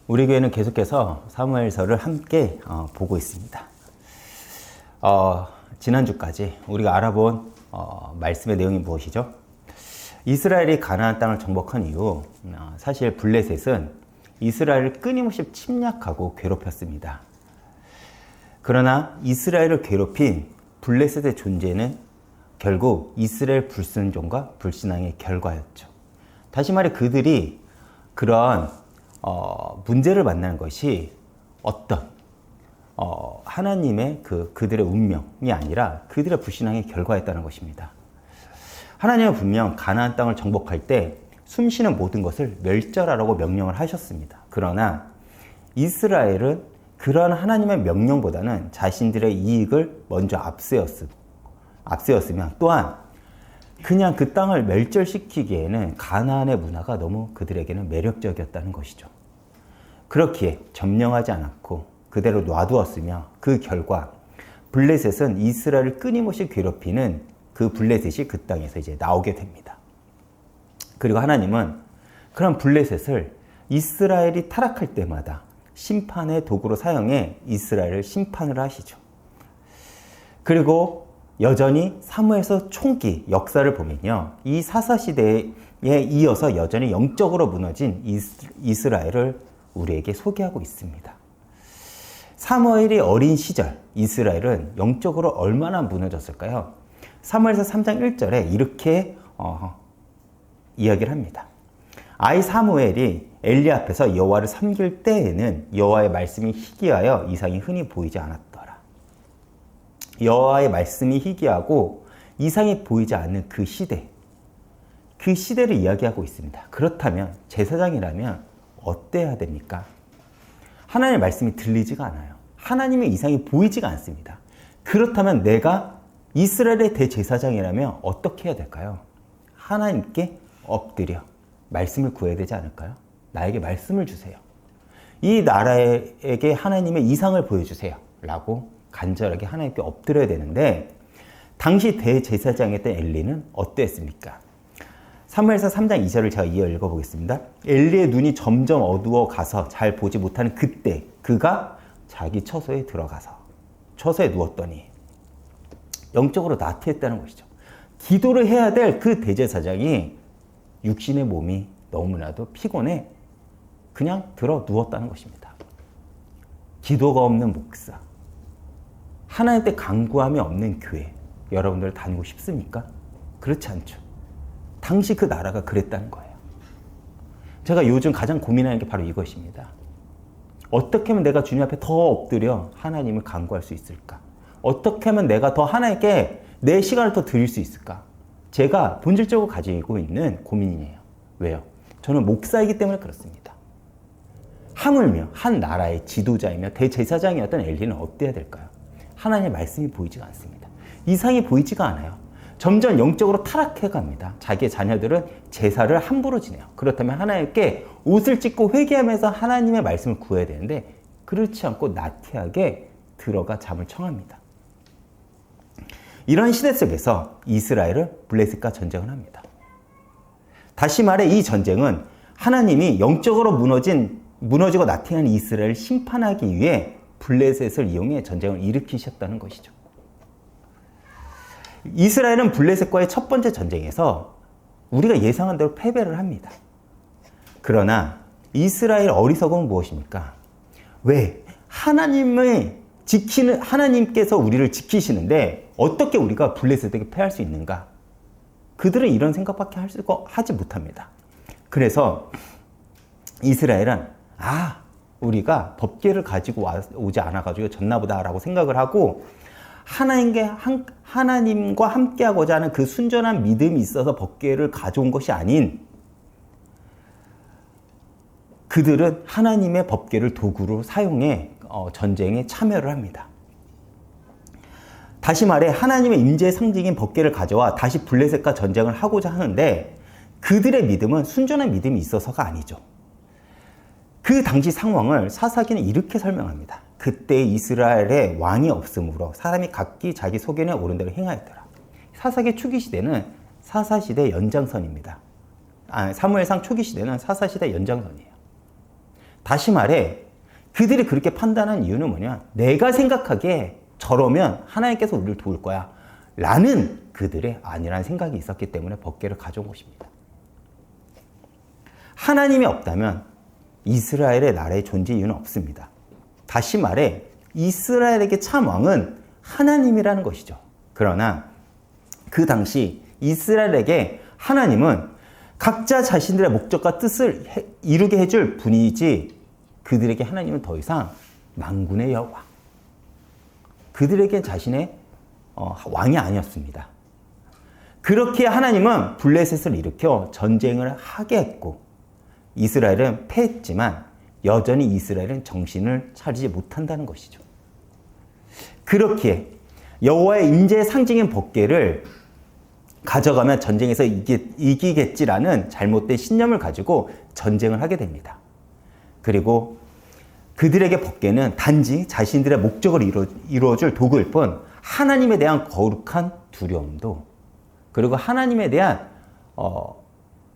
우리 교회는 계속해서 사무엘서를 함께 보고 있습니다. 지난주까지 우리가 알아본 말씀의 내용이 무엇이죠? 이스라엘이 가나안 땅을 정복한 이후 사실 블레셋은 이스라엘을 끊임없이 침략하고 괴롭혔습니다. 그러나 이스라엘을 괴롭힌 블레셋의 존재는 결국 이스라엘 불순종과 불신앙의 결과였죠. 다시 말해 그들이 그런 문제를 만나는 것이 어떤 하나님의 그들의 운명이 아니라 그들의 불신앙의 결과였다는 것입니다. 하나님은 분명 가나안 땅을 정복할 때 숨쉬는 모든 것을 멸절하라고 명령을 하셨습니다. 그러나 이스라엘은 그러한 하나님의 명령보다는 자신들의 이익을 먼저 앞세웠으며 또한 그냥 그 땅을 멸절시키기에는 가나안의 문화가 너무 그들에게는 매력적이었다는 것이죠. 그렇기에 점령하지 않았고 그대로 놔두었으며 그 결과 블레셋은 이스라엘을 끊임없이 괴롭히는 그 블레셋이 그 땅에서 이제 나오게 됩니다. 그리고 하나님은 그런 블레셋을 이스라엘이 타락할 때마다 심판의 도구로 사용해 이스라엘을 심판을 하시죠. 그리고 여전히 사무엘서 총기 역사를 보면요. 이 사사시대에 이어서 여전히 영적으로 무너진 이스라엘을 우리에게 소개하고 있습니다. 사무엘이 어린 시절 이스라엘은 영적으로 얼마나 무너졌을까요? 사무엘서 3장 1절에 이렇게 이야기를 합니다. 아이 사무엘이 엘리 앞에서 여호와를 섬길 때에는 여호와의 말씀이 희귀하여 이상이 흔히 보이지 않았더라. 여호와의 말씀이 희귀하고 이상이 보이지 않는 그 시대를 이야기하고 있습니다. 그렇다면 제사장이라면 어때야 됩니까? 하나님의 말씀이 들리지가 않아요. 하나님의 이상이 보이지가 않습니다. 그렇다면 내가 이스라엘의 대제사장이라면 어떻게 해야 될까요? 하나님께 엎드려 말씀을 구해야 되지 않을까요? 나에게 말씀을 주세요. 이 나라에게 하나님의 이상을 보여주세요. 라고 간절하게 하나님께 엎드려야 되는데 당시 대제사장이었던 엘리는 어땠습니까? 사무엘서 3장 2절을 제가 이어 읽어보겠습니다. 엘리의 눈이 점점 어두워 가서 잘 보지 못하는 그때 그가 자기 처소에 들어가서 처소에 누웠더니 영적으로 나태했다는 것이죠. 기도를 해야 될 그 대제사장이 육신의 몸이 너무나도 피곤해 그냥 들어 누웠다는 것입니다. 기도가 없는 목사, 하나님께 간구함이 없는 교회, 여러분들 다니고 싶습니까? 그렇지 않죠. 당시 그 나라가 그랬다는 거예요. 제가 요즘 가장 고민하는 게 바로 이것입니다. 어떻게 하면 내가 주님 앞에 더 엎드려 하나님을 간구할 수 있을까? 어떻게 하면 내가 더 하나님께 내 시간을 더 드릴 수 있을까? 제가 본질적으로 가지고 있는 고민이에요. 왜요? 저는 목사이기 때문에 그렇습니다. 하물며 한 나라의 지도자이며 대제사장이었던 엘리는 어때야 될까요? 하나님의 말씀이 보이지가 않습니다. 이상이 보이지가 않아요. 점점 영적으로 타락해 갑니다. 자기의 자녀들은 제사를 함부로 지내요. 그렇다면 하나님께 옷을 찢고 회개하면서 하나님의 말씀을 구해야 되는데 그렇지 않고 나태하게 들어가 잠을 청합니다. 이런 시대 속에서 이스라엘은 블레셋과 전쟁을 합니다. 다시 말해 이 전쟁은 하나님이 영적으로 무너지고 나태한 이스라엘을 심판하기 위해 블레셋을 이용해 전쟁을 일으키셨다는 것이죠. 이스라엘은 블레셋과의 첫 번째 전쟁에서 우리가 예상한 대로 패배를 합니다. 그러나 이스라엘 어리석음은 무엇입니까? 왜 하나님께서 우리를 지키시는데 어떻게 우리가 블레셋에게 패할 수 있는가? 그들은 이런 생각밖에 하지 못합니다. 그래서 이스라엘은 우리가 법궤를 가지고 오지 않아가지고 졌나보다라고 생각을 하고 하나님과 함께하고자 하는 그 순전한 믿음이 있어서 법궤를 가져온 것이 아닌 그들은 하나님의 법궤를 도구로 사용해 전쟁에 참여를 합니다. 다시 말해 하나님의 임재의 상징인 법궤를 가져와 다시 블레셋과 전쟁을 하고자 하는데 그들의 믿음은 순전한 믿음이 있어서가 아니죠. 그 당시 상황을 사사기는 이렇게 설명합니다. 그때 이스라엘에 왕이 없으므로 사람이 각기 자기 소견에 오른 대로 행하였더라. 사사기 초기 시대는 사사시대 연장선입니다. 사무엘상 초기 시대는 사사시대 연장선이에요. 다시 말해 그들이 그렇게 판단한 이유는 뭐냐? 내가 생각하기에 저러면 하나님께서 우리를 도울 거야 라는 그들의 아니라는 생각이 있었기 때문에 법궤를 가져온 것입니다. 하나님이 없다면 이스라엘의 나라의 존재 이유는 없습니다. 다시 말해 이스라엘에게 참 왕은 하나님이라는 것이죠. 그러나 그 당시 이스라엘에게 하나님은 각자 자신들의 목적과 뜻을 이루게 해줄 분이지 그들에게 하나님은 더 이상 만군의 여호와, 그들에게 자신의 왕이 아니었습니다. 그렇게 하나님은 블레셋을 일으켜 전쟁을 하게 했고 이스라엘은 패했지만 여전히 이스라엘은 정신을 차리지 못한다는 것이죠. 그렇기에 여호와의 임재의 상징인 법궤를 가져가면 전쟁에서 이기겠지라는 잘못된 신념을 가지고 전쟁을 하게 됩니다. 그리고 그들에게 법궤는 단지 자신들의 목적을 이루어줄 도구일 뿐 하나님에 대한 거룩한 두려움도 그리고 하나님에 대한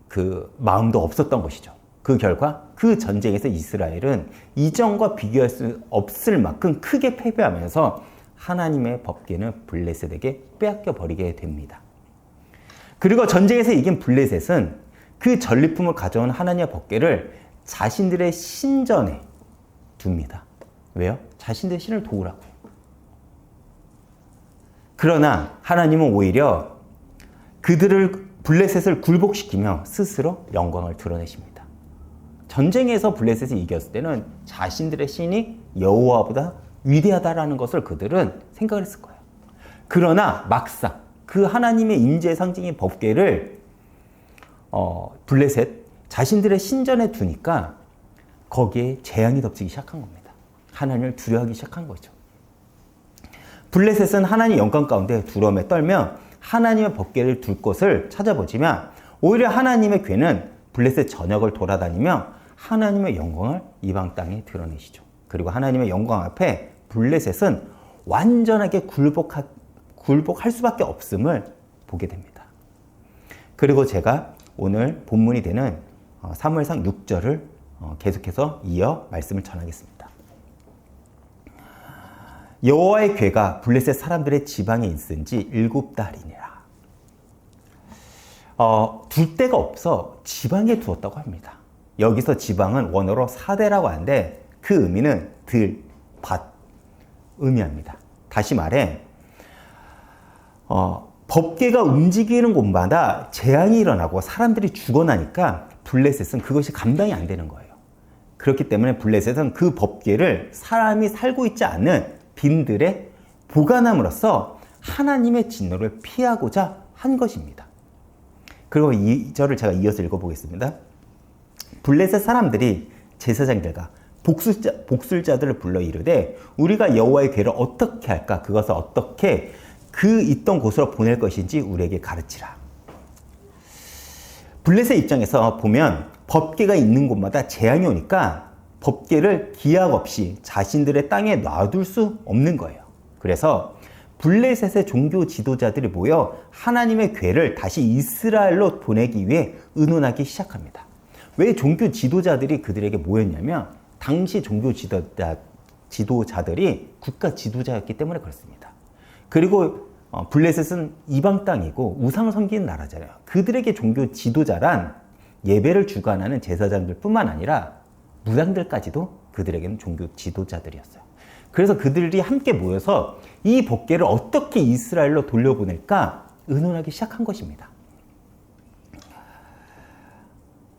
그 마음도 없었던 것이죠. 그 결과 그 전쟁에서 이스라엘은 이전과 비교할 수 없을 만큼 크게 패배하면서 하나님의 법궤는 블레셋에게 빼앗겨 버리게 됩니다. 그리고 전쟁에서 이긴 블레셋은 그 전리품을 가져온 하나님의 법궤를 자신들의 신전에 둡니다. 왜요? 자신들의 신을 도우라고요. 그러나 하나님은 오히려 그들을 블레셋을 굴복시키며 스스로 영광을 드러내십니다. 전쟁에서 블레셋이 이겼을 때는 자신들의 신이 여호와보다 위대하다라는 것을 그들은 생각을 했을 거예요. 그러나 막상 그 하나님의 임재의 상징인 법궤를 블레셋 자신들의 신전에 두니까 거기에 재앙이 덮치기 시작한 겁니다. 하나님을 두려워하기 시작한 거죠. 블레셋은 하나님 영광 가운데 두려움에 떨며 하나님의 법궤를 둘 곳을 찾아보지만 오히려 하나님의 궤는 블레셋 전역을 돌아다니며 하나님의 영광을 이방 땅에 드러내시죠. 그리고 하나님의 영광 앞에 블레셋은 완전하게 굴복할 수밖에 없음을 보게 됩니다. 그리고 제가 오늘 본문이 되는 사무엘상 6절을 계속해서 이어 말씀을 전하겠습니다. 여호와의 궤가 블레셋 사람들의 지방에 있은 지 7달이니라. 둘 데가 없어 지방에 두었다고 합니다. 여기서 지방은 원어로 사대라고 하는데 그 의미는 들, 밭 의미합니다. 다시 말해 법궤가 움직이는 곳마다 재앙이 일어나고 사람들이 죽어나니까 블레셋은 그것이 감당이 안 되는 거예요. 그렇기 때문에 블레셋은 그 법궤를 사람이 살고 있지 않는 빈들에 보관함으로써 하나님의 진노를 피하고자 한 것입니다. 그리고 이 절을 제가 이어서 읽어보겠습니다. 블레셋 사람들이 제사장들과 복술자들을 불러 이르되 우리가 여호와의 궤를 어떻게 할까? 그것을 어떻게 그 있던 곳으로 보낼 것인지 우리에게 가르치라. 블레셋 입장에서 보면 법궤가 있는 곳마다 재앙이 오니까 법궤를 기약 없이 자신들의 땅에 놔둘 수 없는 거예요. 그래서 블레셋의 종교 지도자들이 모여 하나님의 궤를 다시 이스라엘로 보내기 위해 의논하기 시작합니다. 왜 종교 지도자들이 그들에게 모였냐면 당시 종교 지도자들이 국가 지도자였기 때문에 그렇습니다. 그리고 블레셋은 이방 땅이고 우상 섬기는 나라잖아요. 그들에게 종교 지도자란 예배를 주관하는 제사장들 뿐만 아니라 무당들까지도 그들에게는 종교 지도자들이었어요. 그래서 그들이 함께 모여서 이 법궤를 어떻게 이스라엘로 돌려보낼까 의논하기 시작한 것입니다.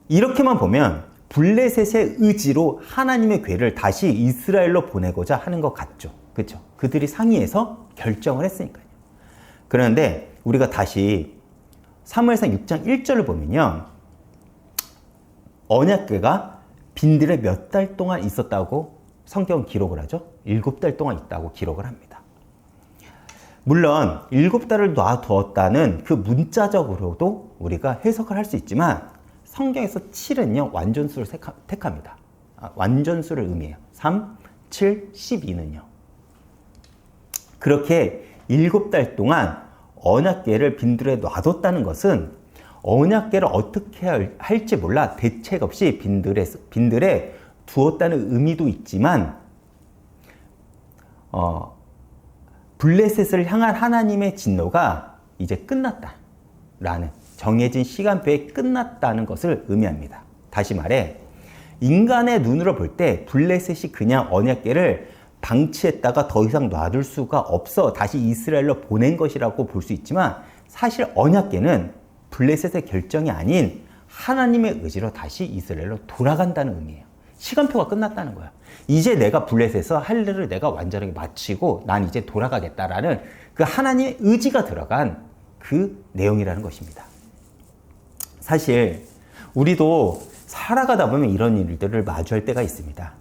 이렇게만 보면 블레셋의 의지로 하나님의 궤를 다시 이스라엘로 보내고자 하는 것 같죠. 그렇죠? 그들이 상의해서 결정을 했으니까요. 그런데 우리가 다시 사무엘상 6장 1절을 보면요. 언약궤가 빈들에 몇 달 동안 있었다고 성경은 기록을 하죠. 7달 동안 있다고 기록을 합니다. 물론 7달을 놔두었다는 그 문자적으로도 우리가 해석을 할 수 있지만 성경에서 7은요. 완전수를 택합니다. 완전수를 의미해요. 3, 7, 12는요. 그렇게 7달 동안 언약궤를 빈들에 놔뒀다는 것은 언약궤를 어떻게 할지 몰라 대책 없이 빈들에 두었다는 의미도 있지만 블레셋을 향한 하나님의 진노가 이제 끝났다라는, 정해진 시간표에 끝났다는 것을 의미합니다. 다시 말해 인간의 눈으로 볼 때 블레셋이 그냥 언약궤를 방치했다가 더 이상 놔둘 수가 없어 다시 이스라엘로 보낸 것이라고 볼 수 있지만, 사실 언약궤는 블레셋의 결정이 아닌 하나님의 의지로 다시 이스라엘로 돌아간다는 의미예요. 시간표가 끝났다는 거야. 이제 내가 블레셋에서 할 일을 내가 완전하게 마치고 난 이제 돌아가겠다라는 그 하나님의 의지가 들어간 그 내용이라는 것입니다. 사실 우리도 살아가다 보면 이런 일들을 마주할 때가 있습니다.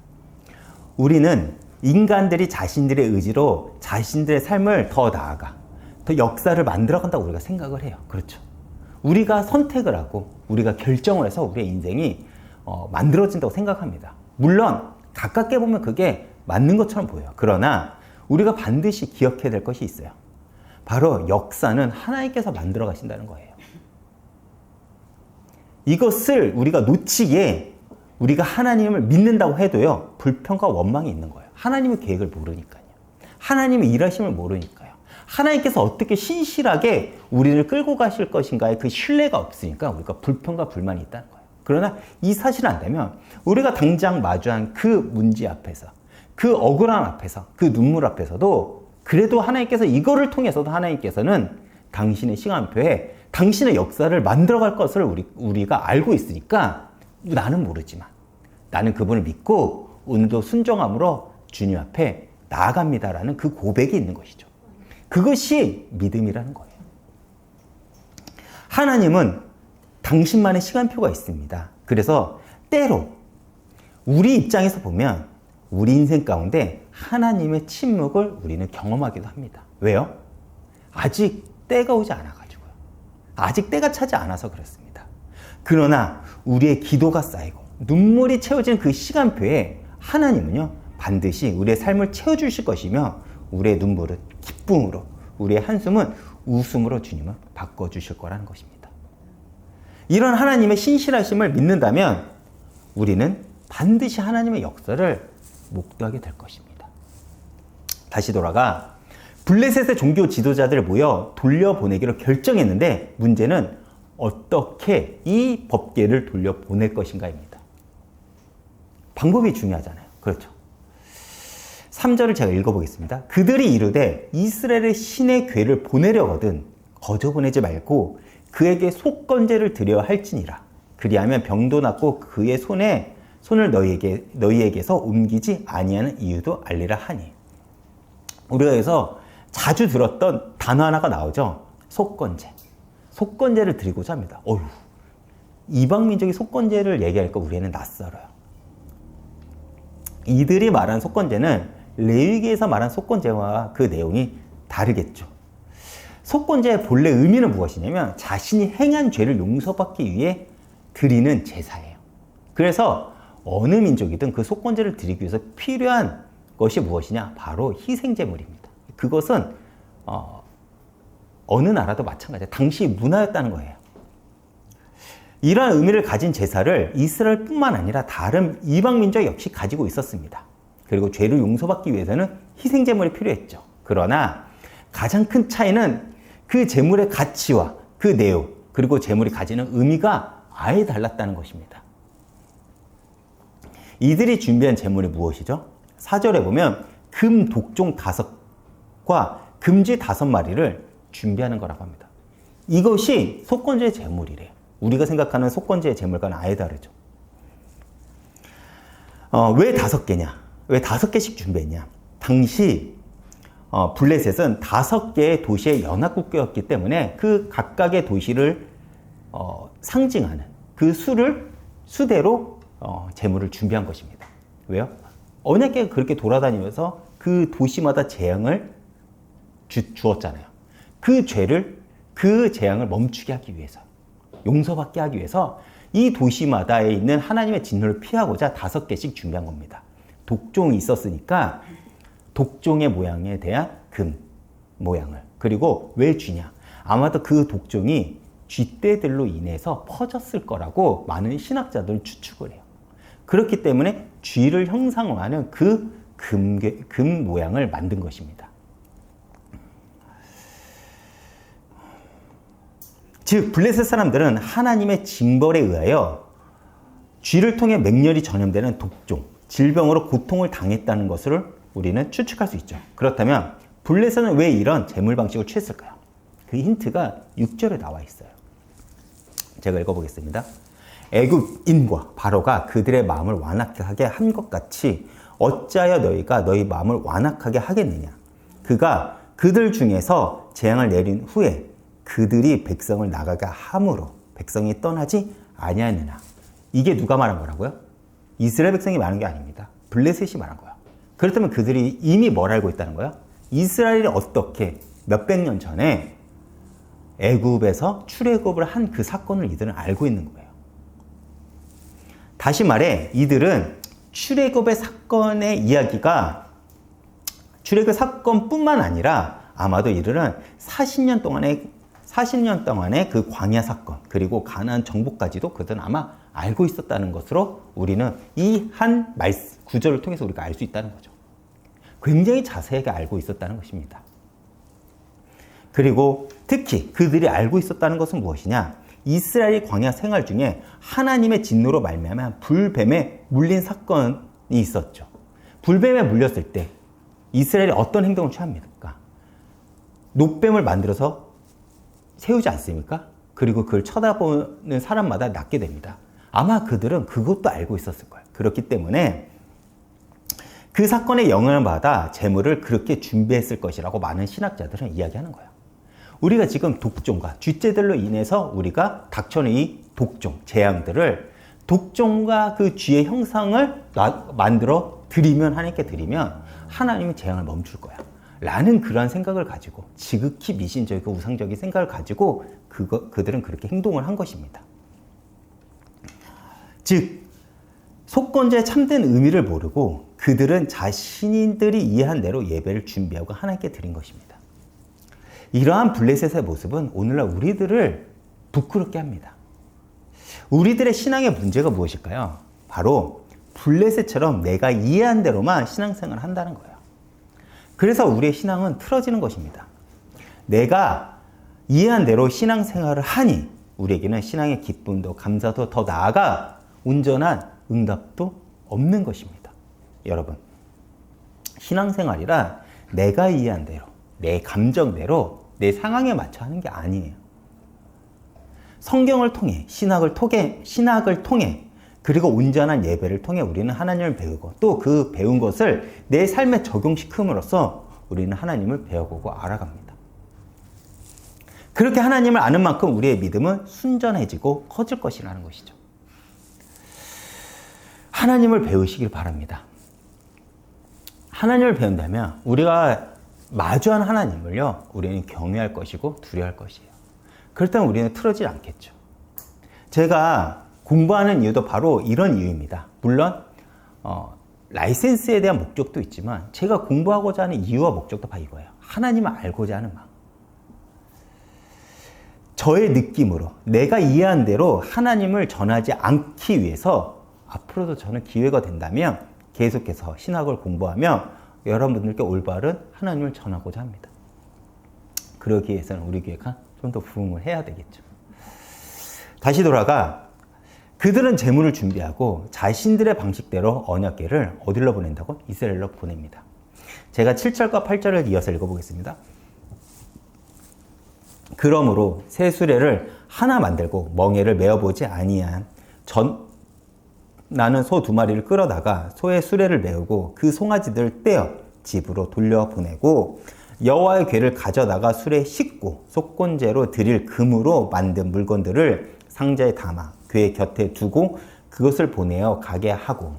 우리는 인간들이 자신들의 의지로 자신들의 삶을 더 나아가, 더 역사를 만들어간다고 우리가 생각을 해요. 그렇죠. 우리가 선택을 하고 우리가 결정을 해서 우리의 인생이 만들어진다고 생각합니다. 물론 가깝게 보면 그게 맞는 것처럼 보여요. 그러나 우리가 반드시 기억해야 될 것이 있어요. 바로 역사는 하나님께서 만들어 가신다는 거예요. 이것을 우리가 놓치기에 우리가 하나님을 믿는다고 해도요, 불평과 원망이 있는 거예요. 하나님의 계획을 모르니까요. 하나님의 일하심을 모르니까요. 하나님께서 어떻게 신실하게 우리를 끌고 가실 것인가에 그 신뢰가 없으니까 우리가 불평과 불만이 있다는 거예요. 그러나 이 사실을 안다면 우리가 당장 마주한 그 문제 앞에서, 그 억울함 앞에서, 그 눈물 앞에서도 그래도 하나님께서 이거를 통해서도 하나님께서는 당신의 시간표에 당신의 역사를 만들어갈 것을 우리가 알고 있으니까 나는 모르지만 나는 그분을 믿고 오늘도 순종함으로 주님 앞에 나아갑니다라는 그 고백이 있는 것이죠. 그것이 믿음이라는 거예요. 하나님은 당신만의 시간표가 있습니다. 그래서 때로 우리 입장에서 보면 우리 인생 가운데 하나님의 침묵을 우리는 경험하기도 합니다. 왜요? 아직 때가 오지 않아가지고요. 아직 때가 차지 않아서 그렇습니다. 그러나 우리의 기도가 쌓이고 눈물이 채워지는 그 시간표에 하나님은요, 반드시 우리의 삶을 채워주실 것이며 우리의 눈물은 기쁨으로, 우리의 한숨은 웃음으로 주님은 바꿔주실 거라는 것입니다. 이런 하나님의 신실하심을 믿는다면 우리는 반드시 하나님의 역사를 목도하게 될 것입니다. 다시 돌아가 블레셋의 종교 지도자들을 모여 돌려보내기로 결정했는데 문제는 어떻게 이 법궤를 돌려보낼 것인가입니다. 방법이 중요하잖아요. 그렇죠. 3절을 제가 읽어보겠습니다. 그들이 이르되 이스라엘의 신의 궤를 보내려거든 거저 보내지 말고 그에게 속건제를 드려야 할지니라. 그리하면 병도 낫고 그의 손을 너희에게서 옮기지 아니하는 이유도 알리라 하니. 우리가 여기서 자주 들었던 단어 하나가 나오죠. 속건제. 속건제를 드리고자 합니다. 어휴, 이방민족이 속건제를 얘기하니까 우리는 낯설어요. 이들이 말한 속건제는 레위기에서 말한 속건제와 그 내용이 다르겠죠. 속건제의 본래 의미는 무엇이냐면 자신이 행한 죄를 용서받기 위해 드리는 제사예요. 그래서 어느 민족이든 그 속건제를 드리기 위해서 필요한 것이 무엇이냐? 바로 희생제물입니다. 그것은 어느 나라도 마찬가지예요. 당시 문화였다는 거예요. 이러한 의미를 가진 제사를 이스라엘뿐만 아니라 다른 이방 민족 역시 가지고 있었습니다. 그리고 죄를 용서받기 위해서는 희생제물이 필요했죠. 그러나 가장 큰 차이는 그 제물의 가치와 그 내용, 그리고 제물이 가지는 의미가 아예 달랐다는 것입니다. 이들이 준비한 제물이 무엇이죠? 4절에 보면 금 독종 5과 금쥐 5마리를 준비하는 거라고 합니다. 이것이 속건제의 제물이래요. 우리가 생각하는 속건제의 제물과는 아예 다르죠. 왜 5개냐? 왜 5개씩 준비했냐? 당시 블레셋은 5개의 도시의 연합국가였기 때문에 그 각각의 도시를 상징하는 그 수대로 제물을 준비한 것입니다. 왜요? 언약궤가 그렇게 돌아다니면서 그 도시마다 재앙을 주었잖아요. 그 재앙을 멈추게 하기 위해서, 용서받게 하기 위해서 이 도시마다에 있는 하나님의 진노를 피하고자 5개씩 준비한 겁니다. 독종이 있었으니까 독종의 모양에 대한 금 모양을, 그리고 왜 쥐냐? 아마도 그 독종이 쥐떼들로 인해서 퍼졌을 거라고 많은 신학자들은 추측을 해요. 그렇기 때문에 쥐를 형상화하는 그 금 모양을 만든 것입니다. 즉 블레셋 사람들은 하나님의 징벌에 의하여 쥐를 통해 맹렬히 전염되는 독종, 질병으로 고통을 당했다는 것을 우리는 추측할 수 있죠. 그렇다면 블레셋은 왜 이런 제물 방식을 취했을까요? 그 힌트가 6절에 나와 있어요. 제가 읽어보겠습니다. 애굽인과 바로가 그들의 마음을 완악하게 한 것 같이 어찌하여 너희가 너희 마음을 완악하게 하겠느냐. 그가 그들 중에서 재앙을 내린 후에 그들이 백성을 나가게 함으로 백성이 떠나지 아니하느냐. 이게 누가 말한 거라고요? 이스라엘 백성이 말한 게 아닙니다. 블레셋이 말한 거야. 그렇다면 그들이 이미 뭘 알고 있다는 거야? 이스라엘이 어떻게 몇백 년 전에 애굽에서 출애굽을 한 그 사건을 이들은 알고 있는 거예요. 다시 말해 이들은 출애굽의 사건의 이야기가 출애굽 사건뿐만 아니라 아마도 이들은 40년 동안의 그 광야 사건 그리고 가나안 정복까지도 그들은 아마 알고 있었다는 것으로 우리는 이 한 구절을 통해서 우리가 알 수 있다는 거죠. 굉장히 자세하게 알고 있었다는 것입니다. 그리고 특히 그들이 알고 있었다는 것은 무엇이냐? 이스라엘 광야 생활 중에 하나님의 진노로 말미암아 불뱀에 물린 사건이 있었죠. 불뱀에 물렸을 때 이스라엘이 어떤 행동을 취합니까? 놋뱀을 만들어서 세우지 않습니까? 그리고 그걸 쳐다보는 사람마다 낫게 됩니다. 아마 그들은 그것도 알고 있었을 거예요. 그렇기 때문에 그 사건의 영향을 받아 재물을 그렇게 준비했을 것이라고 많은 신학자들은 이야기하는 거예요. 우리가 지금 독종과 쥐떼들로 인해서 우리가 닥쳐오는 이 독종, 재앙들을 독종과 그 쥐의 형상을 만들어 드리면, 하나님께 드리면 하나님이 재앙을 멈출 거야. 라는 그러한 생각을 가지고 지극히 미신적이고 우상적인 생각을 가지고 그들은 그렇게 행동을 한 것입니다. 즉 속건제의 참된 의미를 모르고 그들은 자신들이 이해한 대로 예배를 준비하고 하나님께 드린 것입니다. 이러한 블레셋의 모습은 오늘날 우리들을 부끄럽게 합니다. 우리들의 신앙의 문제가 무엇일까요? 바로 블레셋처럼 내가 이해한 대로만 신앙생활을 한다는 거예요. 그래서 우리의 신앙은 틀어지는 것입니다. 내가 이해한 대로 신앙생활을 하니 우리에게는 신앙의 기쁨도 감사도 더 나아가 온전한 응답도 없는 것입니다. 여러분, 신앙생활이란 내가 이해한 대로, 내 감정대로, 내 상황에 맞춰 하는 게 아니에요. 성경을 통해, 신학을 통해, 그리고 온전한 예배를 통해 우리는 하나님을 배우고 또 그 배운 것을 내 삶에 적용시킴으로써 우리는 하나님을 배워보고 알아갑니다. 그렇게 하나님을 아는 만큼 우리의 믿음은 순전해지고 커질 것이라는 것이죠. 하나님을 배우시길 바랍니다. 하나님을 배운다면 우리가 마주한 하나님을요, 우리는 경외할 것이고 두려워할 것이에요. 그렇다면 우리는 틀어지지 않겠죠. 제가 공부하는 이유도 바로 이런 이유입니다. 물론 라이센스에 대한 목적도 있지만 제가 공부하고자 하는 이유와 목적도 바로 이거예요. 하나님을 알고자 하는 마음. 저의 느낌으로 내가 이해한 대로 하나님을 전하지 않기 위해서 앞으로도 저는 기회가 된다면 계속해서 신학을 공부하며 여러분들께 올바른 하나님을 전하고자 합니다. 그러기 위해서는 우리 교회가 좀 더 부흥을 해야 되겠죠. 다시 돌아가 그들은 재물을 준비하고 자신들의 방식대로 언약궤를 어디로 보낸다고? 이스라엘로 보냅니다. 제가 7절과 8절을 이어서 읽어보겠습니다. 그러므로 새 수레를 하나 만들고 멍에를 메어보지 아니한 나는 소 2마리를 끌어다가 소의 수레를 메우고 그 송아지들을 떼어 집으로 돌려보내고 여호와의 궤를 가져다가 수레에 싣고 속건제로 드릴 금으로 만든 물건들을 상자에 담아 궤 곁에 두고 그것을 보내어 가게 하고.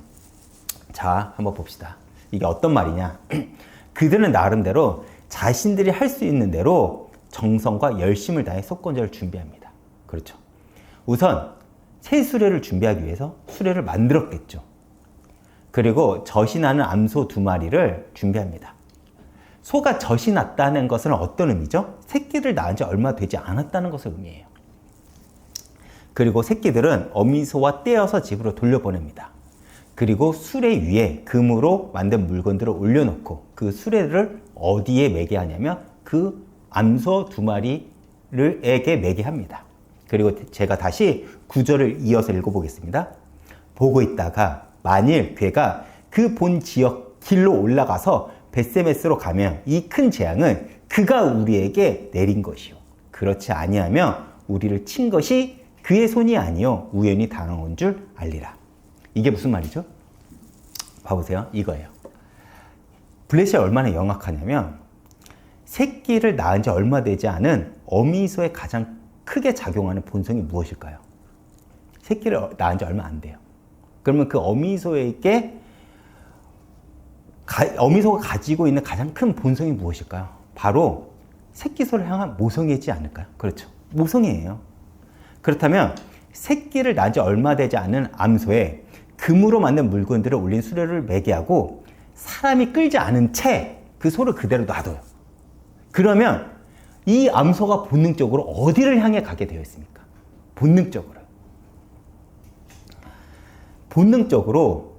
자, 한번 봅시다. 이게 어떤 말이냐? 그들은 나름대로 자신들이 할 수 있는 대로 정성과 열심을 다해 속건제를 준비합니다. 그렇죠. 우선 새 수레를 준비하기 위해서 수레를 만들었겠죠. 그리고 젖이 나는 암소 2마리를 준비합니다. 소가 젖이 났다는 것은 어떤 의미죠? 새끼를 낳은 지 얼마 되지 않았다는 것을 의미해요. 그리고 새끼들은 어미소와 떼어서 집으로 돌려보냅니다. 그리고 수레 위에 금으로 만든 물건들을 올려놓고 그 수레를 어디에 매게 하냐면 그 암소 두 마리에게 매게 합니다. 그리고 제가 다시 구절을 이어서 읽어보겠습니다. 보고 있다가 만일 괴가 그 본 지역 길로 올라가서 벳세메스로 가면 이 큰 재앙은 그가 우리에게 내린 것이요 그렇지 아니하며 우리를 친 것이 그의 손이 아니요 우연히 당한 건 줄 알리라. 이게 무슨 말이죠? 봐보세요. 이거예요. 블레셋이 얼마나 영악하냐면 새끼를 낳은 지 얼마 되지 않은 어미소에 가장 크게 작용하는 본성이 무엇일까요? 새끼를 낳은 지 얼마 안 돼요. 그러면 그 어미소에게 어미소가 가지고 있는 가장 큰 본성이 무엇일까요? 바로 새끼소를 향한 모성애지 않을까요? 그렇죠. 모성애예요. 그렇다면 새끼를 낳은 지 얼마 되지 않은 암소에 금으로 만든 물건들을 올린 수레를 매게 하고 사람이 끌지 않은 채 그 소를 그대로 놔둬요. 그러면 이 암소가 본능적으로 어디를 향해 가게 되어 있습니까? 본능적으로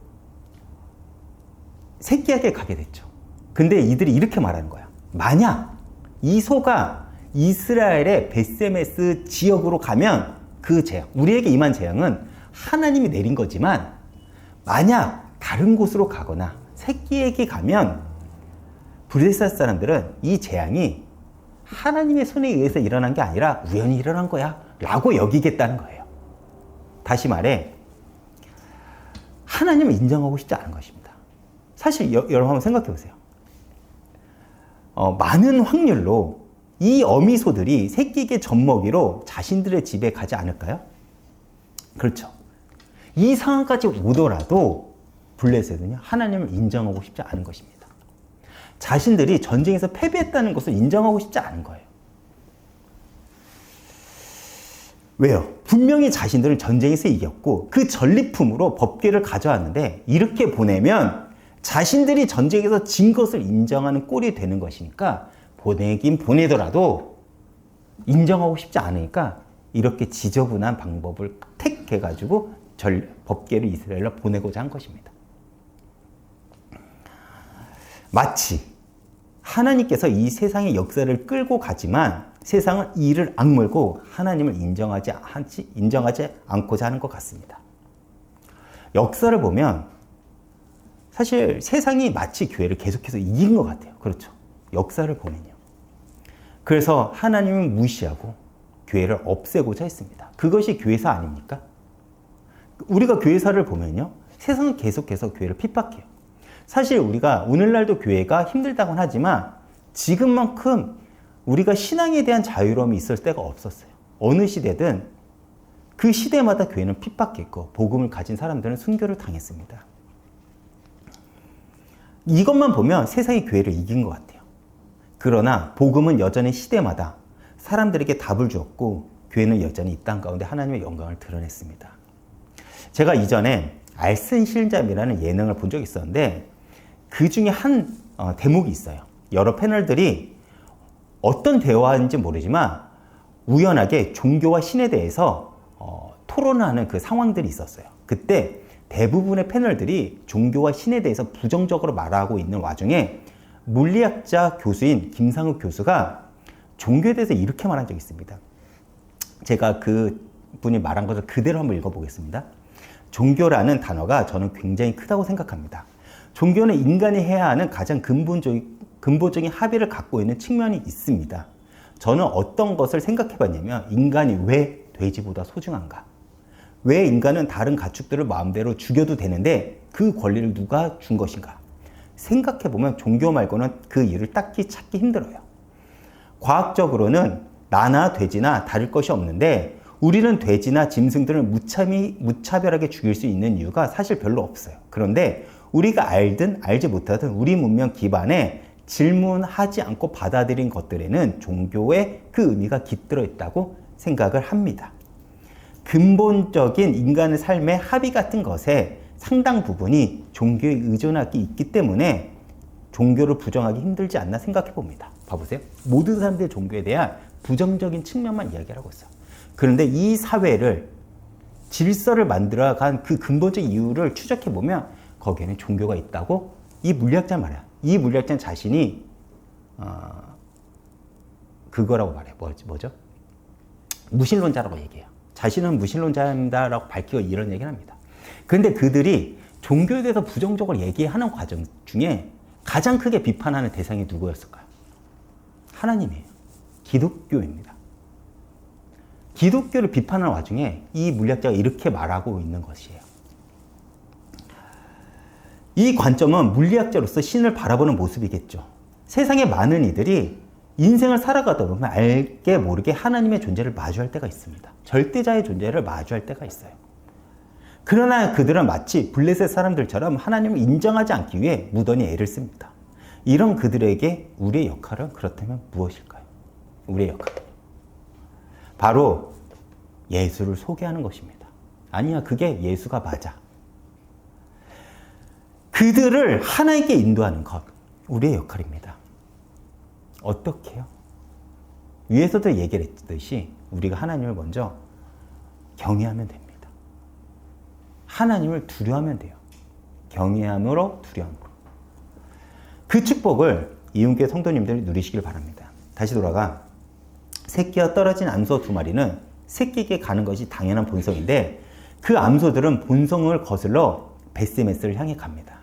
새끼에게 가게 됐죠. 근데 이들이 이렇게 말하는 거야. 만약 이 소가 이스라엘의 벳세메스 지역으로 가면 그 재앙, 우리에게 임한 재앙은 하나님이 내린 거지만 만약 다른 곳으로 가거나 새끼에게 가면 블레셋 사람들은 이 재앙이 하나님의 손에 의해서 일어난 게 아니라 우연히 일어난 거야 라고 여기겠다는 거예요. 다시 말해 하나님을 인정하고 싶지 않은 것입니다. 사실 여러분 한번 생각해 보세요. 많은 확률로 이 어미소들이 새끼에게 젖먹이로 자신들의 집에 가지 않을까요? 그렇죠. 이 상황까지 오더라도 블레셋은요 하나님을 인정하고 싶지 않은 것입니다. 자신들이 전쟁에서 패배했다는 것을 인정하고 싶지 않은 거예요. 왜요? 분명히 자신들은 전쟁에서 이겼고 그 전리품으로 법궤를 가져왔는데 이렇게 보내면 자신들이 전쟁에서 진 것을 인정하는 꼴이 되는 것이니까 보내긴 보내더라도 인정하고 싶지 않으니까 이렇게 지저분한 방법을 택해가지고 법궤를 이스라엘로 보내고자 한 것입니다. 마치 하나님께서 이 세상의 역사를 끌고 가지만 세상은 이를 악물고 하나님을 인정하지 않고자 하는 것 같습니다. 역사를 보면 사실 세상이 마치 교회를 계속해서 이긴 것 같아요. 그렇죠. 역사를 보면요. 그래서 하나님을 무시하고 교회를 없애고자 했습니다. 그것이 교회사 아닙니까? 우리가 교회사를 보면요. 세상은 계속해서 교회를 핍박해요. 사실 우리가 오늘날도 교회가 힘들다고는 하지만 지금만큼 우리가 신앙에 대한 자유로움이 있을 때가 없었어요. 어느 시대든 그 시대마다 교회는 핍박했고 복음을 가진 사람들은 순교를 당했습니다. 이것만 보면 세상이 교회를 이긴 것 같아요. 그러나 복음은 여전히 시대마다 사람들에게 답을 주었고 교회는 여전히 이 땅 가운데 하나님의 영광을 드러냈습니다. 제가 이전에 알슨실잠이라는 예능을 본 적이 있었는데 그 중에 한 대목이 있어요. 여러 패널들이 어떤 대화인지 모르지만 우연하게 종교와 신에 대해서 토론을 하는 그 상황들이 있었어요. 그때 대부분의 패널들이 종교와 신에 대해서 부정적으로 말하고 있는 와중에 물리학자 교수인 김상욱 교수가 종교에 대해서 이렇게 말한 적이 있습니다. 제가 그 분이 말한 것을 그대로 한번 읽어보겠습니다. 종교라는 단어가 저는 굉장히 크다고 생각합니다. 종교는 인간이 해야 하는 가장 근본적인 합의를 갖고 있는 측면이 있습니다. 저는 어떤 것을 생각해 봤냐면 인간이 왜 돼지보다 소중한가? 왜 인간은 다른 가축들을 마음대로 죽여도 되는데 그 권리를 누가 준 것인가? 생각해 보면 종교 말고는 그 이유를 딱히 찾기 힘들어요. 과학적으로는 나나 돼지나 다를 것이 없는데 우리는 돼지나 짐승들을 무차별하게 죽일 수 있는 이유가 사실 별로 없어요. 그런데 우리가 알든 알지 못하든 우리 문명 기반에 질문하지 않고 받아들인 것들에는 종교의 그 의미가 깃들어 있다고 생각을 합니다. 근본적인 인간의 삶의 합의 같은 것에 상당 부분이 종교에 의존하기 있기 때문에 종교를 부정하기 힘들지 않나 생각해 봅니다. 봐보세요. 모든 사람들의 종교에 대한 부정적인 측면만 이야기를 하고 있어요. 그런데 이 사회를 질서를 만들어간 그 근본적 이유를 추적해보면 거기에는 종교가 있다고 이 물리학자 말이야. 이 물리학자 자신이 그거라고 말해. 뭐죠? 무신론자라고 얘기해요. 자신은 무신론자입니다라고 밝히고 이런 얘기를 합니다. 그런데 그들이 종교에 대해서 부정적으로 얘기하는 과정 중에 가장 크게 비판하는 대상이 누구였을까요? 하나님이에요. 기독교입니다. 기독교를 비판하는 와중에 이 물리학자가 이렇게 말하고 있는 것이에요. 이 관점은 물리학자로서 신을 바라보는 모습이겠죠. 세상에 많은 이들이 인생을 살아가다 보면 알게 모르게 하나님의 존재를 마주할 때가 있습니다. 절대자의 존재를 마주할 때가 있어요. 그러나 그들은 마치 블레셋 사람들처럼 하나님을 인정하지 않기 위해 무던히 애를 씁니다. 이런 그들에게 우리의 역할은 그렇다면 무엇일까요? 우리의 역할은 바로 예수를 소개하는 것입니다. 아니야, 그게 예수가 맞아. 그들을 하나님께 인도하는 것, 우리의 역할입니다. 어떻게 해요? 위에서도 얘기를 했듯이 우리가 하나님을 먼저 경외하면 됩니다. 하나님을 두려워하면 돼요. 경외함으로 두려움으로. 그 축복을 이웃교회 성도님들이 누리시길 바랍니다. 다시 돌아가 새끼와 떨어진 암소 2마리는 새끼에게 가는 것이 당연한 본성인데 그 암소들은 본성을 거슬러 베스메스를 향해 갑니다.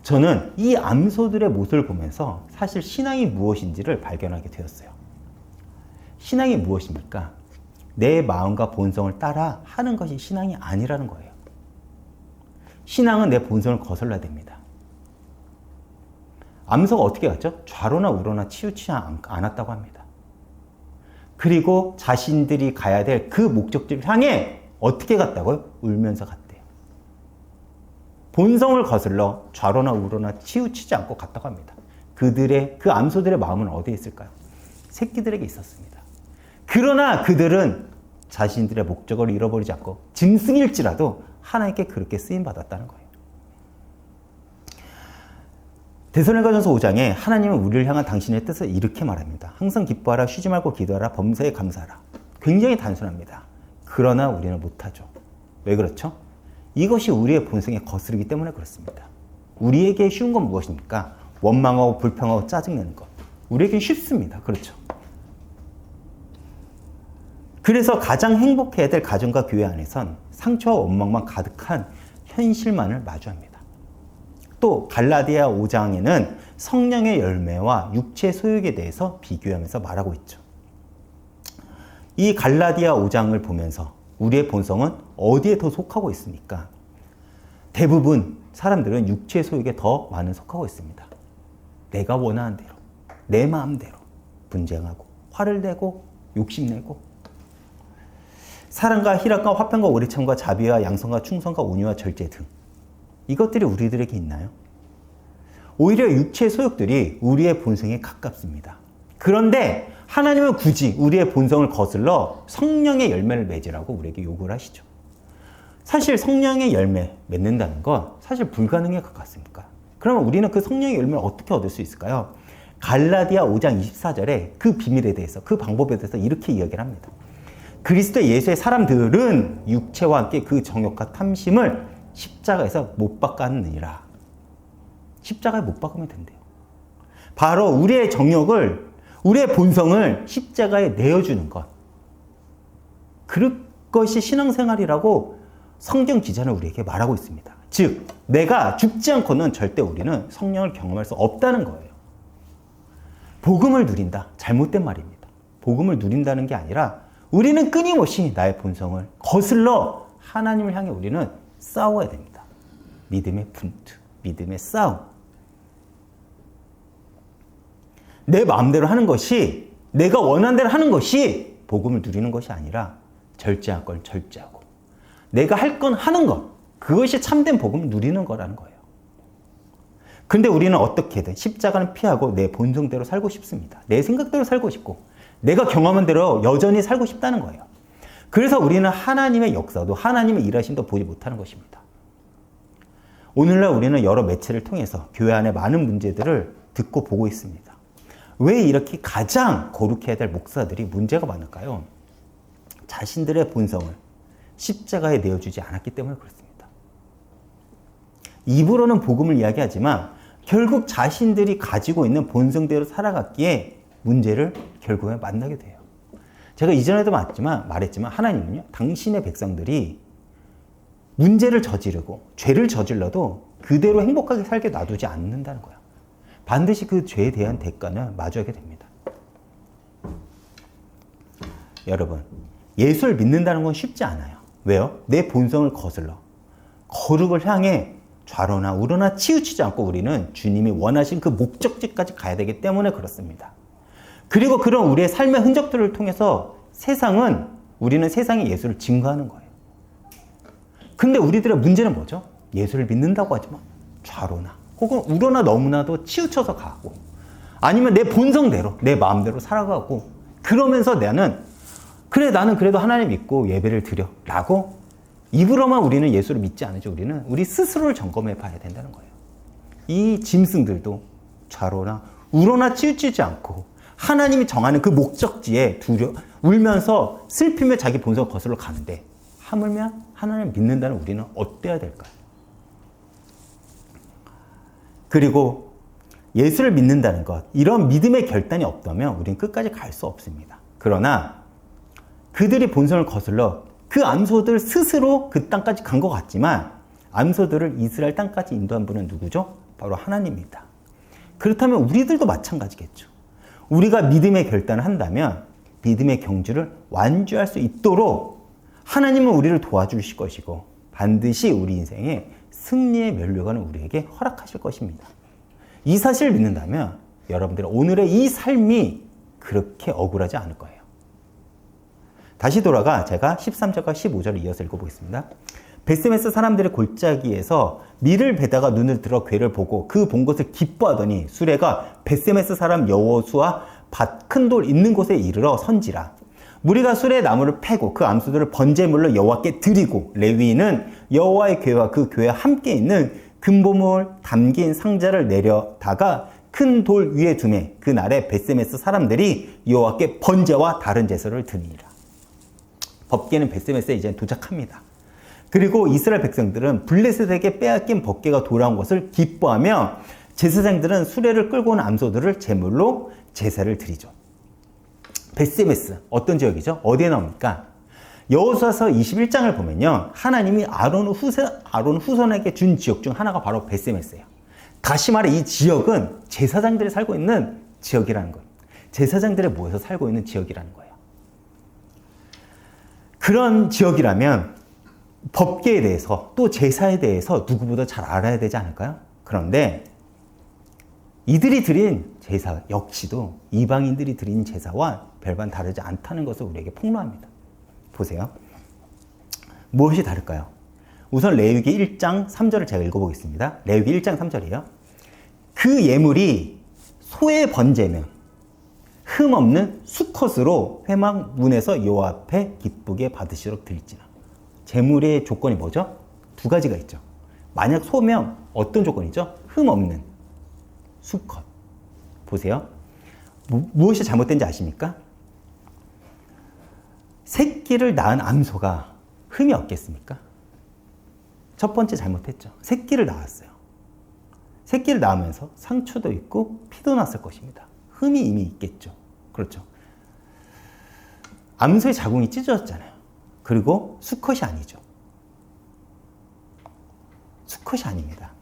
저는 이 암소들의 모습을 보면서 사실 신앙이 무엇인지를 발견하게 되었어요. 신앙이 무엇입니까? 내 마음과 본성을 따라 하는 것이 신앙이 아니라는 거예요. 신앙은 내 본성을 거슬러야 됩니다. 암소가 어떻게 갔죠? 좌로나 우로나 치우치지 않았다고 합니다. 그리고 자신들이 가야 될 그 목적지를 향해 어떻게 갔다고요? 울면서 갔대요. 본성을 거슬러 좌로나 우로나 치우치지 않고 갔다고 합니다. 그 암소들의 마음은 어디에 있을까요? 새끼들에게 있었습니다. 그러나 그들은 자신들의 목적을 잃어버리지 않고 짐승일지라도 하나님께 그렇게 쓰임받았다는 거예요. 데살로니가전서 5장에 하나님은 우리를 향한 당신의 뜻을 이렇게 말합니다. 항상 기뻐하라, 쉬지 말고 기도하라, 범사에 감사하라. 굉장히 단순합니다. 그러나 우리는 못하죠. 왜 그렇죠? 이것이 우리의 본성에 거스르기 때문에 그렇습니다. 우리에게 쉬운 건 무엇입니까? 원망하고 불평하고 짜증내는 것. 우리에겐 쉽습니다. 그렇죠? 그래서 가장 행복해야 될 가정과 교회 안에선 상처와 원망만 가득한 현실만을 마주합니다. 또 갈라디아 5장에는 성령의 열매와 육체 소욕에 대해서 비교하면서 말하고 있죠. 이 갈라디아 5장을 보면서 우리의 본성은 어디에 더 속하고 있습니까? 대부분 사람들은 육체 소욕에 더 많이 속하고 있습니다. 내가 원하는 대로, 내 마음대로 분쟁하고 화를 내고 욕심내고 사랑과 희락과 화평과 오래참과 자비와 양성과 충성과 온유와 절제 등 이것들이 우리들에게 있나요? 오히려 육체의 소욕들이 우리의 본성에 가깝습니다. 그런데 하나님은 굳이 우리의 본성을 거슬러 성령의 열매를 맺으라고 우리에게 요구를 하시죠. 사실 성령의 열매 맺는다는 건 사실 불가능에 가깝습니까? 그러면 우리는 그 성령의 열매를 어떻게 얻을 수 있을까요? 갈라디아 5장 24절에 그 비밀에 대해서, 그 방법에 대해서 이렇게 이야기를 합니다. 그리스도 예수의 사람들은 육체와 함께 그 정욕과 탐심을 십자가에서 못 박았느니라. 십자가에 못 박으면 된대요. 바로 우리의 정욕을, 우리의 본성을 십자가에 내어주는 것. 그것이 신앙생활이라고 성경 기자는 우리에게 말하고 있습니다. 즉, 내가 죽지 않고는 절대 우리는 성령을 경험할 수 없다는 거예요. 복음을 누린다. 잘못된 말입니다. 복음을 누린다는 게 아니라 우리는 끊임없이 나의 본성을 거슬러 하나님을 향해 우리는 싸워야 됩니다. 믿음의 분투, 믿음의 싸움. 내 마음대로 하는 것이, 내가 원하는 대로 하는 것이 복음을 누리는 것이 아니라 절제할 걸 절제하고 내가 할 건 하는 것, 그것이 참된 복음을 누리는 거라는 거예요. 근데 우리는 어떻게든 십자가는 피하고 내 본성대로 살고 싶습니다. 내 생각대로 살고 싶고 내가 경험한 대로 여전히 살고 싶다는 거예요. 그래서 우리는 하나님의 역사도 하나님의 일하심도 보지 못하는 것입니다. 오늘날 우리는 여러 매체를 통해서 교회 안에 많은 문제들을 듣고 보고 있습니다. 왜 이렇게 가장 거룩해야 될 목사들이 문제가 많을까요? 자신들의 본성을 십자가에 내어주지 않았기 때문에 그렇습니다. 입으로는 복음을 이야기하지만 결국 자신들이 가지고 있는 본성대로 살아갔기에 문제를 결국에 만나게 돼요. 제가 이전에도 말했지만 하나님은요, 당신의 백성들이 문제를 저지르고 죄를 저질러도 그대로 행복하게 살게 놔두지 않는다는 거예요. 반드시 그 죄에 대한 대가는 마주하게 됩니다. 여러분, 예수를 믿는다는 건 쉽지 않아요. 왜요? 내 본성을 거슬러 거룩을 향해 좌로나 우로나 치우치지 않고 우리는 주님이 원하신 그 목적지까지 가야 되기 때문에 그렇습니다. 그리고 그런 우리의 삶의 흔적들을 통해서 우리는 세상에 예수를 증거하는 거예요. 근데 우리들의 문제는 뭐죠? 예수를 믿는다고 하지만 좌로나 혹은 우로나 너무나도 치우쳐서 가고, 아니면 내 본성대로 내 마음대로 살아가고, 그러면서 나는 그래도 하나님 믿고 예배를 드려 라고 입으로만 우리는 예수를 믿지 않으죠. 우리는 우리 스스로를 점검해 봐야 된다는 거예요. 이 짐승들도 좌로나 우로나 치우치지 않고 하나님이 정하는 그 목적지에 울면서 슬피며 자기 본성을 거슬러 가는데, 하물며 하나님을 믿는다는 우리는 어때야 될까요? 그리고 예수를 믿는다는 것, 이런 믿음의 결단이 없다면 우리는 끝까지 갈 수 없습니다. 그러나 그들이 본성을 거슬러 그 암소들 스스로 그 땅까지 간 것 같지만, 암소들을 이스라엘 땅까지 인도한 분은 누구죠? 바로 하나님입니다. 그렇다면 우리들도 마찬가지겠죠. 우리가 믿음의 결단을 한다면 믿음의 경주를 완주할 수 있도록 하나님은 우리를 도와주실 것이고, 반드시 우리 인생에 승리의 면류관을 우리에게 허락하실 것입니다. 이 사실을 믿는다면 여러분들의 오늘의 이 삶이 그렇게 억울하지 않을 거예요. 다시 돌아가 제가 13절과 15절을 이어서 읽어보겠습니다. 벳세메스 사람들의 골짜기에서 밀을 베다가 눈을 들어 괴를 보고 그 본 것을 기뻐하더니 수레가 벳세메스 사람 여호수아 밭 큰 돌 있는 곳에 이르러 선지라. 무리가 수레의 나무를 패고 그 암소들을 번제물로 여호와께 드리고, 레위인은 여호와의 궤와 그 궤와 함께 있는 금보물 담긴 상자를 내려다가 큰 돌 위에 두매 그날에 벳세메스 사람들이 여호와께 번제와 다른 제사를 드리니라. 법궤는 벳세메스에 이제 도착합니다. 그리고 이스라엘 백성들은 블레셋에게 빼앗긴 법궤가 돌아온 것을 기뻐하며 제사장들은 수레를 끌고 온 암소들을 제물로 제사를 드리죠. 벳세메스 어떤 지역이죠? 어디에 나옵니까? 여호수아서 21장을 보면요, 하나님이 아론 후손에게 준 지역 중 하나가 바로 벳세메스예요. 다시 말해 이 지역은 제사장들이 살고 있는 지역이라는 거예요. 제사장들이 모여서 살고 있는 지역이라는 거예요. 그런 지역이라면 법궤에 대해서 또 제사에 대해서 누구보다 잘 알아야 되지 않을까요? 그런데 이들이 드린 제사 역시도 이방인들이 드린 제사와 별반 다르지 않다는 것을 우리에게 폭로합니다. 보세요. 무엇이 다를까요? 우선 레위기 1장 3절을 제가 읽어보겠습니다. 레위기 1장 3절이에요. 그 예물이 소의 번제면 흠없는 수컷으로 회막 문에서 여호와 앞에 기쁘게 받으시도록 드릴지라. 제물의 조건이 뭐죠? 두 가지가 있죠. 만약 소면 어떤 조건이죠? 흠없는 수컷. 보세요. 무엇이 잘못된지 아십니까? 새끼를 낳은 암소가 흠이 없겠습니까? 첫 번째 잘못했죠. 새끼를 낳았어요. 새끼를 낳으면서 상처도 있고 피도 났을 것입니다. 흠이 이미 있겠죠. 그렇죠. 암소의 자궁이 찢어졌잖아요. 그리고 수컷이 아니죠. 수컷이 아닙니다.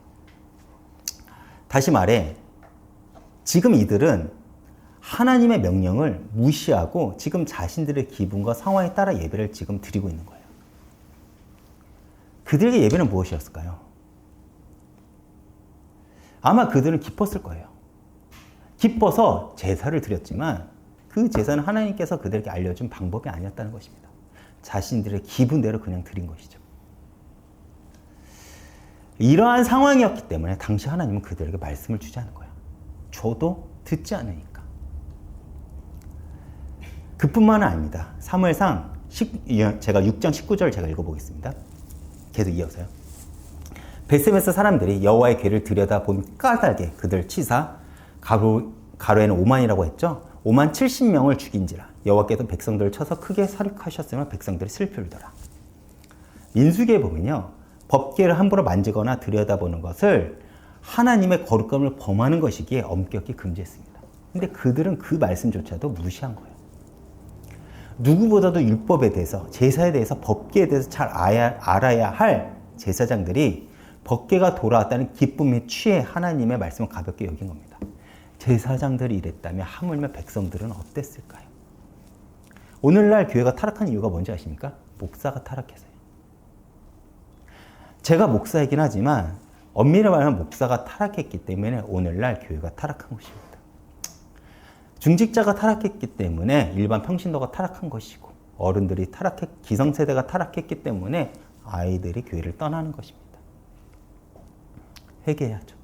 다시 말해, 지금 이들은 하나님의 명령을 무시하고 지금 자신들의 기분과 상황에 따라 예배를 지금 드리고 있는 거예요. 그들에게 예배는 무엇이었을까요? 아마 그들은 기뻤을 거예요. 기뻐서 제사를 드렸지만 그 제사는 하나님께서 그들에게 알려준 방법이 아니었다는 것입니다. 자신들의 기분대로 그냥 드린 것이죠. 이러한 상황이었기 때문에 당시 하나님은 그들에게 말씀을 주지 않은 거예요. 줘도 듣지 않으니까. 그뿐만은 아닙니다. 사무엘상 제가 6장 19절 제가 읽어보겠습니다. 계속 이어서요. 벳세메스 사람들이 여호와의 궤를 들여다본 까닭에 그들 치사 가로에는 5만이라고 했죠. 5만 70명을 죽인지라. 여호와께서 백성들을 쳐서 크게 살육하셨으며 백성들이 슬플더라. 민수기에 보면요. 법궤를 함부로 만지거나 들여다보는 것을 하나님의 거룩함을 범하는 것이기에 엄격히 금지했습니다. 근데 그들은 그 말씀조차도 무시한 거예요. 누구보다도 율법에 대해서, 제사에 대해서, 법궤에 대해서 잘 알아야 할 제사장들이 법궤가 돌아왔다는 기쁨에 취해 하나님의 말씀을 가볍게 여긴 겁니다. 제사장들이 이랬다면 하물며 백성들은 어땠을까요? 오늘날 교회가 타락한 이유가 뭔지 아십니까? 목사가 타락해서요. 제가 목사이긴 하지만 엄밀히 말하면 목사가 타락했기 때문에 오늘날 교회가 타락한 것입니다. 중직자가 타락했기 때문에 일반 평신도가 타락한 것이고, 어른들이 기성세대가 타락했기 때문에 아이들이 교회를 떠나는 것입니다. 회개해야죠.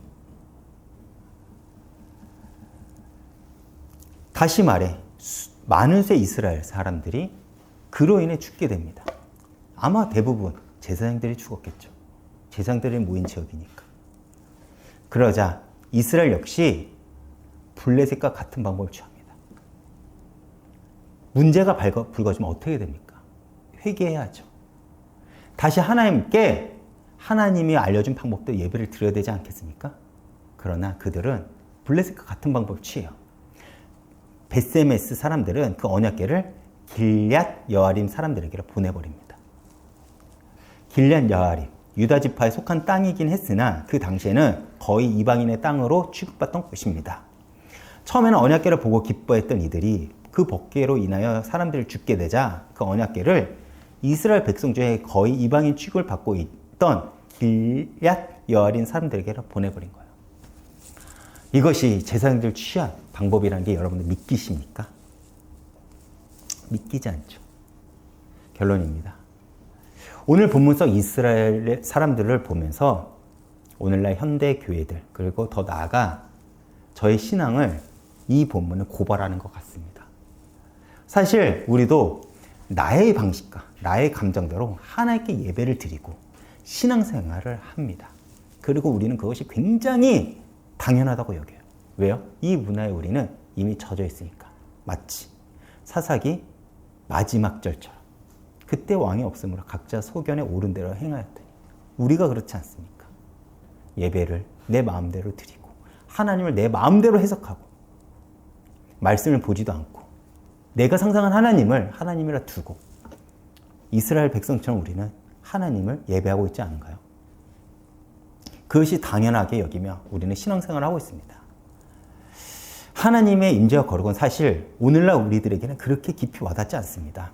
다시 말해 많은 수 이스라엘 사람들이 그로 인해 죽게 됩니다. 아마 대부분 제사장들이 죽었겠죠. 제사장들이 모인 지역이니까. 그러자 이스라엘 역시 블레셋과 같은 방법을 취합니다. 문제가 불거지면 어떻게 됩니까? 회개해야죠. 다시 하나님께 하나님이 알려준 방법대로 예배를 드려야 되지 않겠습니까? 그러나 그들은 블레셋과 같은 방법을 취해요. 베세메스 사람들은 그 언약궤를 길앗 여아림 사람들에게 보내버립니다. 길앗 여아림, 유다 지파에 속한 땅이긴 했으나 그 당시에는 거의 이방인의 땅으로 취급받던 곳입니다. 처음에는 언약궤를 보고 기뻐했던 이들이 그 법궤로 인하여 사람들이 죽게 되자 그 언약궤를 이스라엘 백성 중에 거의 이방인 취급을 받고 있던 길앗 여아림 사람들에게 보내버린 거예요. 이것이 제사장들 취한 방법이라는 게 여러분들 믿기십니까? 믿기지 않죠. 결론입니다. 오늘 본문 속 이스라엘 사람들을 보면서 오늘날 현대 교회들, 그리고 더 나아가 저의 신앙을 이 본문은 고발하는 것 같습니다. 사실 우리도 나의 방식과 나의 감정대로 하나님께 예배를 드리고 신앙생활을 합니다. 그리고 우리는 그것이 굉장히 당연하다고 여겨요. 왜요? 이 문화에 우리는 이미 젖어 있으니까. 마치 사사기 마지막 절처럼 그때 왕이 없으므로 각자 소견에 옳은 대로 행하였더니 우리가 그렇지 않습니까? 예배를 내 마음대로 드리고 하나님을 내 마음대로 해석하고 말씀을 보지도 않고 내가 상상한 하나님을 하나님이라 두고 이스라엘 백성처럼 우리는 하나님을 예배하고 있지 않은가요? 그것이 당연하게 여기며 우리는 신앙생활을 하고 있습니다. 하나님의 임재와 거룩은 사실 오늘날 우리들에게는 그렇게 깊이 와닿지 않습니다.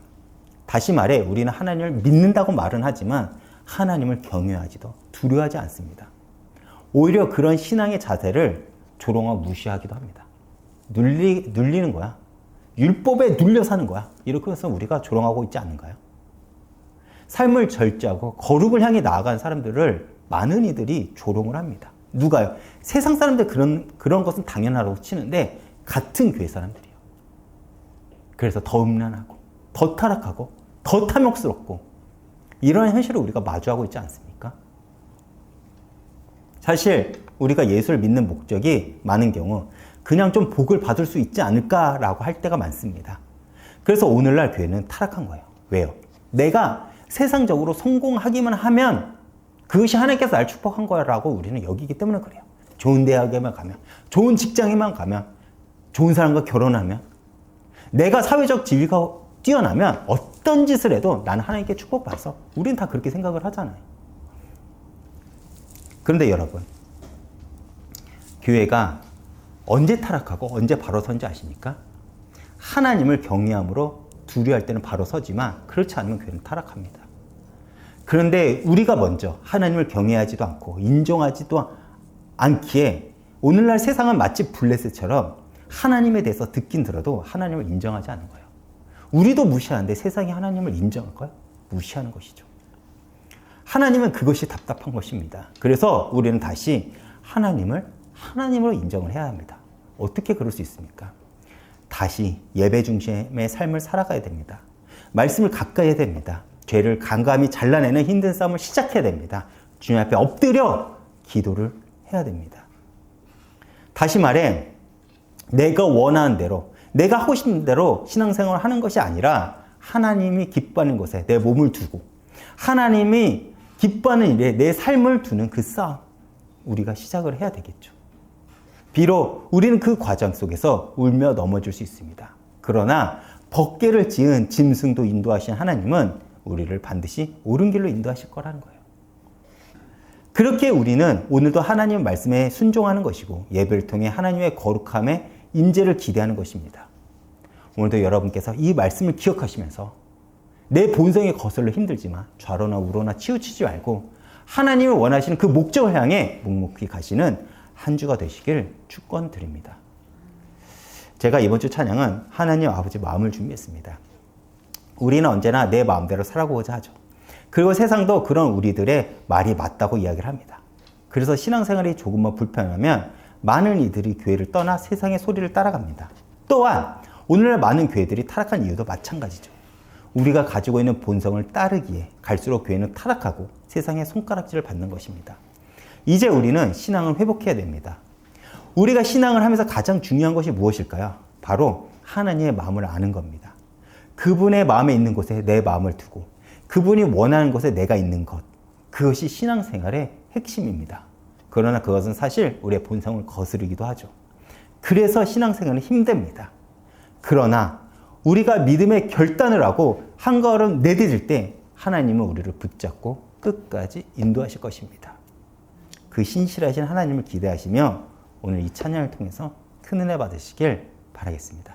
다시 말해 우리는 하나님을 믿는다고 말은 하지만 하나님을 경외하지도 두려워하지 않습니다. 오히려 그런 신앙의 자세를 조롱하고 무시하기도 합니다. 눌리는 거야. 율법에 눌려 사는 거야. 이렇게 해서 우리가 조롱하고 있지 않는가요? 삶을 절제하고 거룩을 향해 나아간 사람들을 많은 이들이 조롱을 합니다. 누가요? 세상 사람들 그런 것은 당연하다고 치는데 같은 교회 사람들이요. 그래서 더 음란하고 더 타락하고 더 탐욕스럽고 이런 현실을 우리가 마주하고 있지 않습니까? 사실 우리가 예수를 믿는 목적이 많은 경우 그냥 좀 복을 받을 수 있지 않을까라고 할 때가 많습니다. 그래서 오늘날 교회는 타락한 거예요. 왜요? 내가 세상적으로 성공하기만 하면 그것이 하나님께서 날 축복한 거라고 우리는 여기기 때문에 그래요. 좋은 대학에만 가면, 좋은 직장에만 가면, 좋은 사람과 결혼하면, 내가 사회적 지위가 뛰어나면 어떤 짓을 해도 나는 하나님께 축복받아서 우리는 다 그렇게 생각을 하잖아요. 그런데 여러분, 교회가 언제 타락하고 언제 바로 선지 아십니까? 하나님을 경외함으로 두려워할 때는 바로 서지만 그렇지 않으면 교회는 타락합니다. 그런데 우리가 먼저 하나님을 경외하지도 않고 인정하지도 않기에 오늘날 세상은 마치 블레셋처럼 하나님에 대해서 듣긴 들어도 하나님을 인정하지 않는 거예요. 우리도 무시하는데 세상이 하나님을 인정할까요? 무시하는 것이죠. 하나님은 그것이 답답한 것입니다. 그래서 우리는 다시 하나님을 하나님으로 인정을 해야 합니다. 어떻게 그럴 수 있습니까? 다시 예배 중심의 삶을 살아가야 됩니다. 말씀을 가까이 해야 됩니다. 죄를 간감히 잘라내는 힘든 싸움을 시작해야 됩니다. 주님 앞에 엎드려 기도를 해야 됩니다. 다시 말해 내가 원하는 대로 내가 하고 싶은 대로 신앙생활을 하는 것이 아니라 하나님이 기뻐하는 것에 내 몸을 두고 하나님이 기뻐하는 일에 내 삶을 두는 그 싸움, 우리가 시작을 해야 되겠죠. 비록 우리는 그 과정 속에서 울며 넘어질 수 있습니다. 그러나 법궤를 지은 짐승도 인도하신 하나님은 우리를 반드시 옳은 길로 인도하실 거라는 거예요. 그렇게 우리는 오늘도 하나님의 말씀에 순종하는 것이고 예배를 통해 하나님의 거룩함의 임재를 기대하는 것입니다. 오늘도 여러분께서 이 말씀을 기억하시면서 내 본성에 거슬러 힘들지만 좌로나 우로나 치우치지 말고 하나님이 원하시는 그 목적을 향해 묵묵히 가시는 한 주가 되시길 축원드립니다. 제가 이번 주 찬양은 하나님 아버지 마음을 준비했습니다. 우리는 언제나 내 마음대로 살아가고자 하죠. 그리고 세상도 그런 우리들의 말이 맞다고 이야기를 합니다. 그래서 신앙생활이 조금만 불편하면 많은 이들이 교회를 떠나 세상의 소리를 따라갑니다. 또한 오늘날 많은 교회들이 타락한 이유도 마찬가지죠. 우리가 가지고 있는 본성을 따르기에 갈수록 교회는 타락하고 세상의 손가락질을 받는 것입니다. 이제 우리는 신앙을 회복해야 됩니다. 우리가 신앙을 하면서 가장 중요한 것이 무엇일까요? 바로 하나님의 마음을 아는 겁니다. 그분의 마음에 있는 곳에 내 마음을 두고 그분이 원하는 곳에 내가 있는 것, 그것이 신앙생활의 핵심입니다. 그러나 그것은 사실 우리의 본성을 거스르기도 하죠. 그래서 신앙생활은 힘듭니다. 그러나 우리가 믿음의 결단을 하고 한 걸음 내디딜 때 하나님은 우리를 붙잡고 끝까지 인도하실 것입니다. 그 신실하신 하나님을 기대하시며 오늘 이 찬양을 통해서 큰 은혜 받으시길 바라겠습니다.